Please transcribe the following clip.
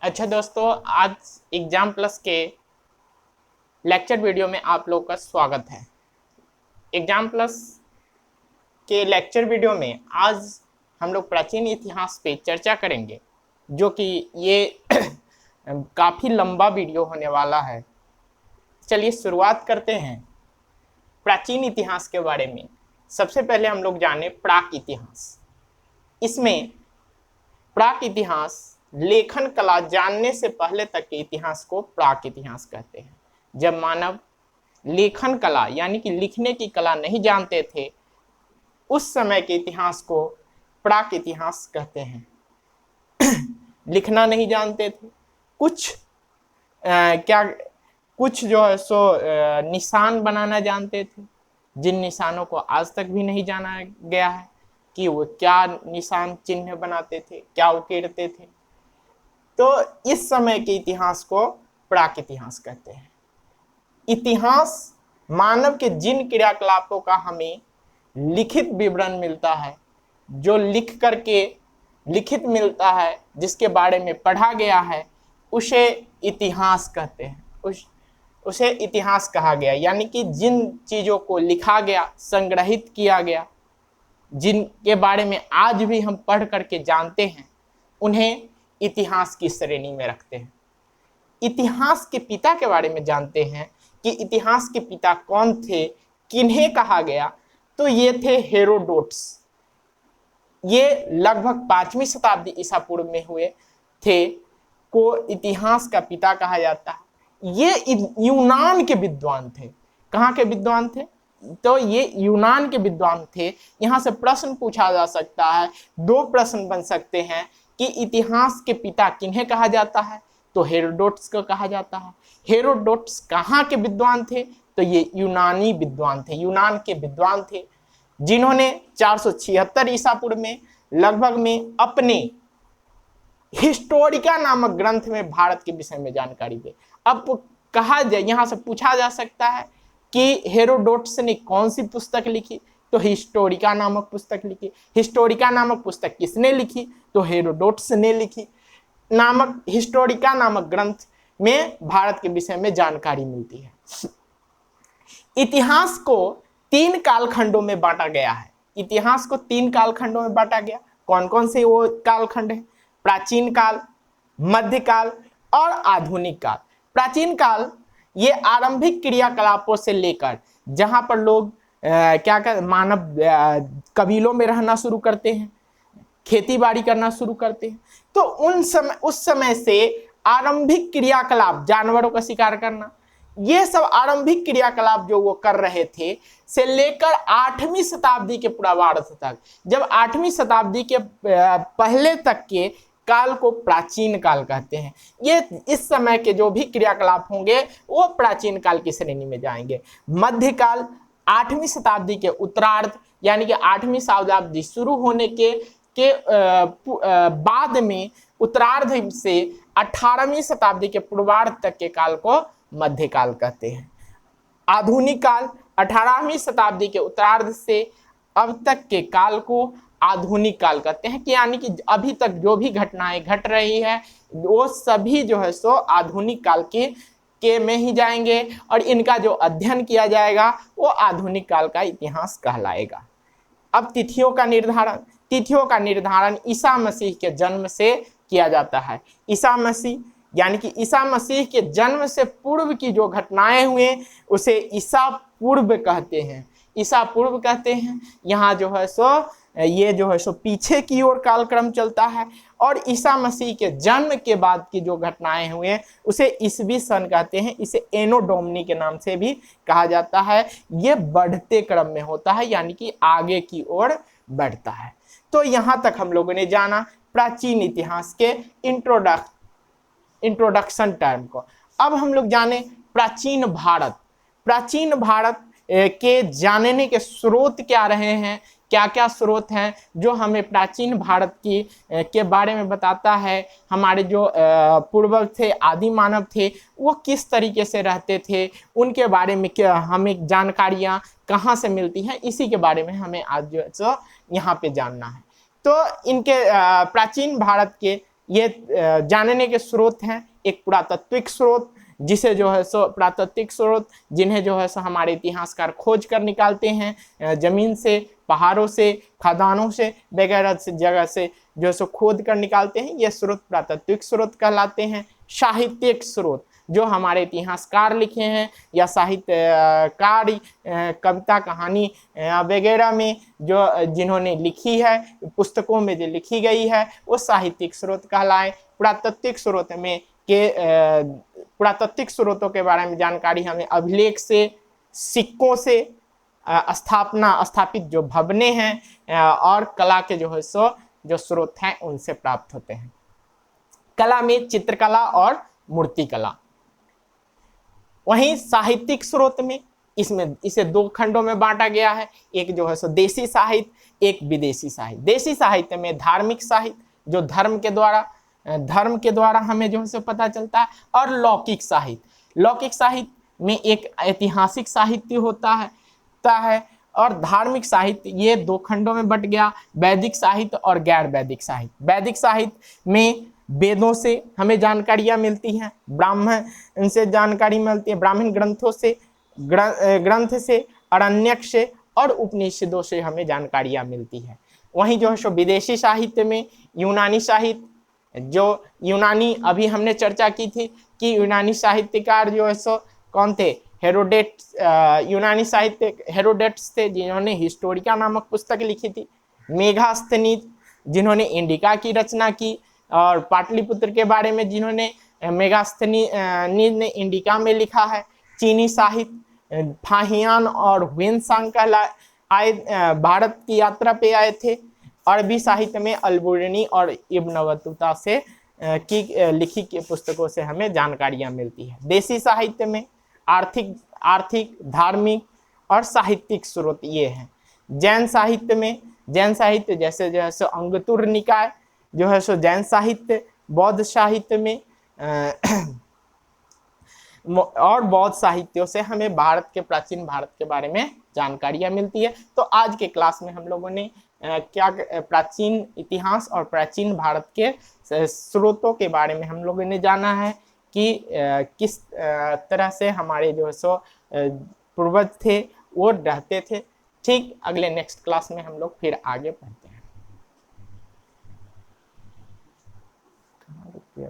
अच्छा दोस्तों, आज एग्जाम प्लस के लेक्चर वीडियो में आप लोग का स्वागत है। एग्जाम प्लस के लेक्चर वीडियो में आज हम लोग प्राचीन इतिहास पे चर्चा करेंगे, जो कि ये काफ़ी लंबा वीडियो होने वाला है। चलिए शुरुआत करते हैं प्राचीन इतिहास के बारे में। सबसे पहले हम लोग जाने प्राक इतिहास। इसमें प्राक इतिहास लेखन कला जानने से पहले तक के इतिहास को प्राक इतिहास कहते हैं। जब मानव लेखन कला यानी कि लिखने की कला नहीं जानते थे, उस समय के इतिहास को प्राक इतिहास कहते हैं। लिखना नहीं जानते थे, कुछ जो है सो निशान बनाना जानते थे, जिन निशानों को आज तक भी नहीं जाना गया है कि वो क्या निशान चिन्ह बनाते थे, क्या उकेरते थे। तो इस समय के इतिहास को प्राक इतिहास कहते हैं। इतिहास मानव के जिन क्रियाकलापों का हमें लिखित विवरण मिलता है, जो लिख करके लिखित मिलता है, जिसके बारे में पढ़ा गया है, उसे इतिहास कहते हैं। उसे इतिहास कहा गया। यानी कि जिन चीज़ों को लिखा गया, संग्रहित किया गया, जिनके बारे में आज भी हम पढ़ करके जानते हैं, उन्हें इतिहास की श्रेणी में रखते हैं। इतिहास के पिता के बारे में जानते हैं कि इतिहास के पिता कौन थे, किन्हें कहा गया। तो ये थे हेरोडोटस। ये लगभग 5वीं शताब्दी ईसा पूर्व में हुए थे, को इतिहास का पिता कहा जाता है। ये यूनान के विद्वान थे। कहाँ के विद्वान थे? तो ये यूनान के विद्वान थे। यहाँ से प्रश्न पूछा जा सकता है, 2 प्रश्न बन सकते हैं कि इतिहास के पिता किन्हें कहा जाता है। तो हेरोडोटस को कहा जाता है। हेरोडोटस कहाँ के विद्वान थे? तो ये यूनानी विद्वान थे, यूनान के विद्वान थे, जिन्होंने 476 ईसा पूर्व में लगभग में अपने हिस्टोरिका नामक ग्रंथ में भारत के विषय में जानकारी दी। अब कहा जाए, यहाँ से पूछा जा सकता है कि हेरोडोटस ने कौन सी पुस्तक लिखी? तो हिस्टोरिका नामक पुस्तक लिखी। हिस्टोरिका नामक पुस्तक किसने लिखी? तो हेरोडोटस ने लिखी। हिस्टोरिका नामक ग्रंथ में भारत के विषय में जानकारी मिलती है। इतिहास को 3 कालखंडों में बांटा गया है। इतिहास को 3 कालखंडों में बांटा गया। कौन कौन से वो कालखंड है? प्राचीन काल, मध्यकाल और आधुनिक काल। प्राचीन काल ये आरंभिक क्रियाकलापों से लेकर जहां पर लोग मानव कबीलों में रहना शुरू करते हैं, खेती बाड़ी करना शुरू करते हैं, तो उस समय से आरंभिक क्रियाकलाप, जानवरों का शिकार करना, ये सब आरंभिक क्रियाकलाप जो वो कर रहे थे, से लेकर 8वीं शताब्दी के पूर्वार्ध तक, जब 8वीं शताब्दी के पहले तक के काल को प्राचीन काल कहते हैं। ये इस समय के जो भी क्रियाकलाप होंगे वो प्राचीन काल की श्रेणी में जाएंगे। मध्यकाल 8वीं शताब्दी के उत्तरार्ध यानी कि 8वीं शताब्दी शुरू होने के बाद में उत्तरार्ध से 18वीं शताब्दी के पूर्वार्ध तक के काल को मध्यकाल कहते हैं। आधुनिक काल 18वीं शताब्दी के उत्तरार्ध से अब तक के काल को आधुनिक काल कहते हैं, कि यानी कि अभी तक जो भी घटनाएं घट रही है वो सभी जो है सो आधुनिक काल के में ही जाएंगे, और इनका जो अध्ययन किया जाएगा वो आधुनिक काल का इतिहास कहलाएगा। अब तिथियों का निर्धारण ईसा मसीह के जन्म से किया जाता है। ईसा मसीह यानी कि ईसा मसीह के जन्म से पूर्व की जो घटनाएं हुए उसे ईसा पूर्व कहते हैं। ईसा पूर्व कहते हैं। यहाँ जो है सो ये जो है सो पीछे की ओर कालक्रम चलता है, और ईसा मसीह के जन्म के बाद की जो घटनाएं हुए उसे ईसवी सन कहते हैं। इसे एनो डोमिनी के नाम से भी कहा जाता है। ये बढ़ते क्रम में होता है, यानी कि आगे की ओर बढ़ता है। तो यहाँ तक हम लोगों ने जाना प्राचीन इतिहास के इंट्रोडक्शन टर्म को। अब हम लोग जाने प्राचीन भारत। प्राचीन भारत के जानने के स्रोत क्या रहे हैं, क्या क्या स्रोत हैं जो हमें प्राचीन भारत के बारे में बताता है। हमारे जो पूर्वज थे, आदि मानव थे, वो किस तरीके से रहते थे, उनके बारे में क्या हमें जानकारियाँ कहाँ से मिलती हैं, इसी के बारे में हमें आज जो यहाँ पे जानना है। तो इनके प्राचीन भारत के ये जानने के स्रोत हैं। एक पुरातात्विक स्रोत, जिसे जो है सो पुरातात्विक स्रोत जिन्हें जो है सो हमारे इतिहासकार खोज कर निकालते हैं, जमीन से, पहाड़ों से, खदानों से, वगैरह से जगह से जो है सो खोद कर निकालते हैं, ये स्रोत पुरातात्विक स्रोत कहलाते हैं। साहित्यिक स्रोत, जो हमारे इतिहासकार लिखे हैं या साहित्यकार कविता कहानी वगैरह में जो जिन्होंने लिखी है, पुस्तकों में जो लिखी गई है, वो साहित्यिक स्रोत कहलाए। पुरातात्विक स्रोत में पुरातात्विक स्रोतों के बारे में जानकारी हमें अभिलेख से, सिक्कों से, स्थापित जो भवने हैं और कला के जो है सो जो स्रोत हैं उनसे प्राप्त होते हैं। कला में चित्रकला और मूर्तिकला। वहीं साहित्यिक स्रोत में इसे दो खंडों में बांटा गया है। एक जो है सो देशी साहित्य, एक विदेशी साहित्य। देशी साहित्य में धार्मिक साहित्य, जो धर्म के द्वारा हमें जो है पता चलता है, और लौकिक साहित्य। लौकिक साहित्य में एक ऐतिहासिक साहित्य होता है और धार्मिक साहित्य। ये दो खंडों में बट गया, वैदिक साहित्य और गैर वैदिक साहित्य। वैदिक साहित्य में वेदों से हमें जानकारियां मिलती हैं, ब्राह्मण से जानकारी मिलती है, ब्राह्मण ग्रंथों से, ग्रंथ से, अरण्यक से और उपनिषदों से हमें जानकारियां मिलती है। वहीं जो है सो विदेशी साहित्य में यूनानी साहित्य, जो यूनानी अभी हमने चर्चा की थी कि यूनानी साहित्यकार जो है सो कौन थे, हेरोडेट्स। यूनानी साहित्य हेरोडेट्स थे, जिन्होंने हिस्टोरिका नामक पुस्तक लिखी थी। मेगास्थनीज, जिन्होंने इंडिका की रचना की, और पाटलिपुत्र के बारे में जिन्होंने मेगास्थनीज ने इंडिका में लिखा है। चीनी साहित्य फाहियान और हुएनसांग आए, भारत की यात्रा पे आए थे। अरबी साहित्य में अलबुर्नी और इब्न बतूता से की लिखी की पुस्तकों से हमें जानकारियां मिलती है। देशी साहित्य में आर्थिक, धार्मिक और साहित्यिक स्रोत ये हैं। जैन साहित्य जैसे जो है सो अंगुत्तर निकाय जो है सो जैन साहित्य। बौद्ध साहित्य में और बौद्ध साहित्यों से हमें प्राचीन भारत के बारे में जानकारियां मिलती है। तो आज के क्लास में हम लोगों ने क्या प्राचीन इतिहास और प्राचीन भारत के स्रोतों के बारे में हम लोगों ने जाना है कि किस तरह से हमारे जो है सो पूर्वज थे वो रहते थे। ठीक, अगले नेक्स्ट क्लास में हम लोग फिर आगे पढ़ते हैं। कहाँ रुक गया?